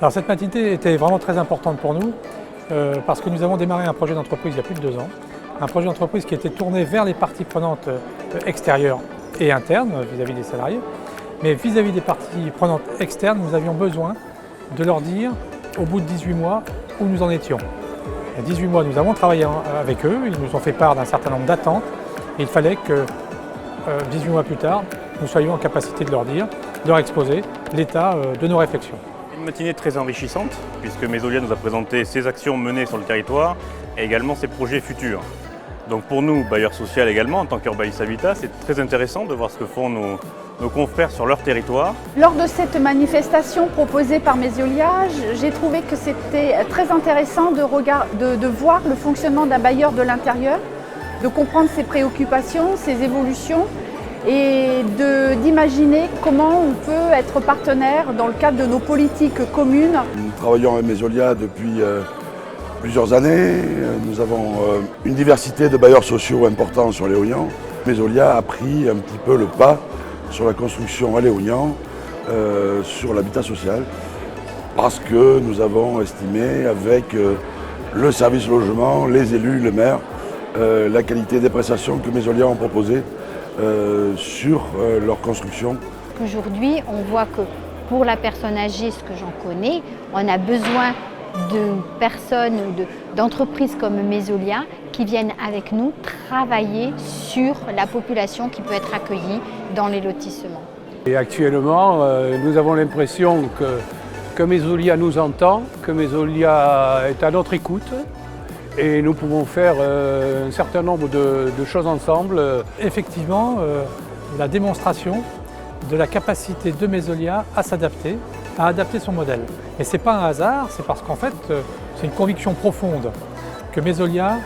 Alors cette matinée était vraiment très importante pour nous parce que nous avons démarré un projet d'entreprise il y a plus de 2 ans. Un projet d'entreprise qui était tourné vers les parties prenantes extérieures et internes vis-à-vis des salariés. Mais vis-à-vis des parties prenantes externes, nous avions besoin de leur dire au bout de 18 mois où nous en étions. Il y a 18 mois, nous avons travaillé avec eux, ils nous ont fait part d'un certain nombre d'attentes et il fallait que 18 mois plus tard, nous soyons en capacité de leur dire, de leur exposer l'état de nos réflexions. Une matinée très enrichissante puisque Mesolia nous a présenté ses actions menées sur le territoire et également ses projets futurs. Donc pour nous, bailleurs sociaux également, en tant qu'Urbalis Habitat, c'est très intéressant de voir ce que font nos confrères sur leur territoire. Lors de cette manifestation proposée par Mesolia, j'ai trouvé que c'était très intéressant de voir le fonctionnement d'un bailleur de l'intérieur, de comprendre ses préoccupations, ses évolutions et d'imaginer comment on peut être partenaire dans le cadre de nos politiques communes. Nous travaillons avec Mesolia depuis plusieurs années. Nous avons une diversité de bailleurs sociaux importants sur Léognan. Mesolia a pris un petit peu le pas sur la construction à Léognan, sur l'habitat social, parce que nous avons estimé avec le service logement, les élus, le maire, la qualité des prestations que Mesolia ont proposées sur leur construction. Aujourd'hui, on voit que pour la personne âgée, ce que j'en connais, on a besoin de personnes, d'entreprises comme Mesolia qui viennent avec nous travailler sur la population qui peut être accueillie dans les lotissements. Et actuellement, nous avons l'impression que Mesolia nous entend, que Mesolia est à notre écoute et nous pouvons faire un certain nombre de choses ensemble. Effectivement, la démonstration de la capacité de Mesolia à s'adapter, à adapter son modèle. Et ce n'est pas un hasard, c'est parce qu'en fait, c'est une conviction profonde que Mesolia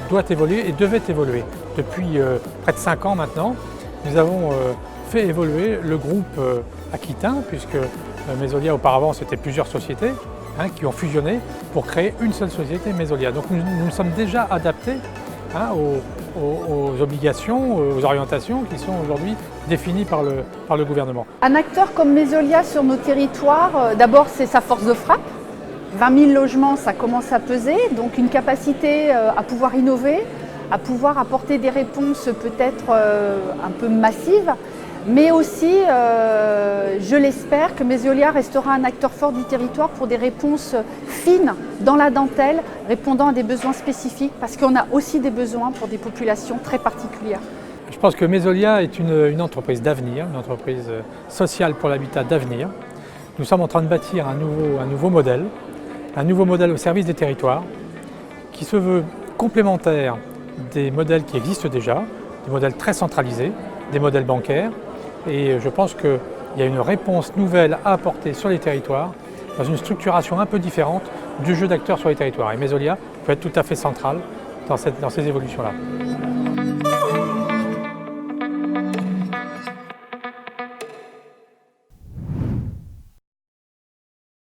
doit évoluer et devait évoluer. Depuis près de 5 ans maintenant, nous avons fait évoluer le groupe aquitain, puisque Mesolia auparavant c'était plusieurs sociétés qui ont fusionné pour créer une seule société, Mesolia. Donc nous sommes déjà adaptés aux obligations, aux orientations qui sont aujourd'hui définies par le gouvernement. Un acteur comme Mesolia sur nos territoires, d'abord c'est sa force de frappe. 20 000 logements, ça commence à peser, donc une capacité à pouvoir innover, à pouvoir apporter des réponses peut-être un peu massives, mais aussi, je l'espère, que Mesolia restera un acteur fort du territoire pour des réponses fines dans la dentelle, répondant à des besoins spécifiques, parce qu'on a aussi des besoins pour des populations très particulières. Je pense que Mesolia est une entreprise d'avenir, une entreprise sociale pour l'habitat d'avenir. Nous sommes en train de bâtir un nouveau modèle au service des territoires, qui se veut complémentaire des modèles qui existent déjà, des modèles très centralisés, des modèles bancaires. Et je pense qu'il y a une réponse nouvelle à apporter sur les territoires, dans une structuration un peu différente du jeu d'acteurs sur les territoires. Et Mesolia peut être tout à fait central dans ces évolutions-là.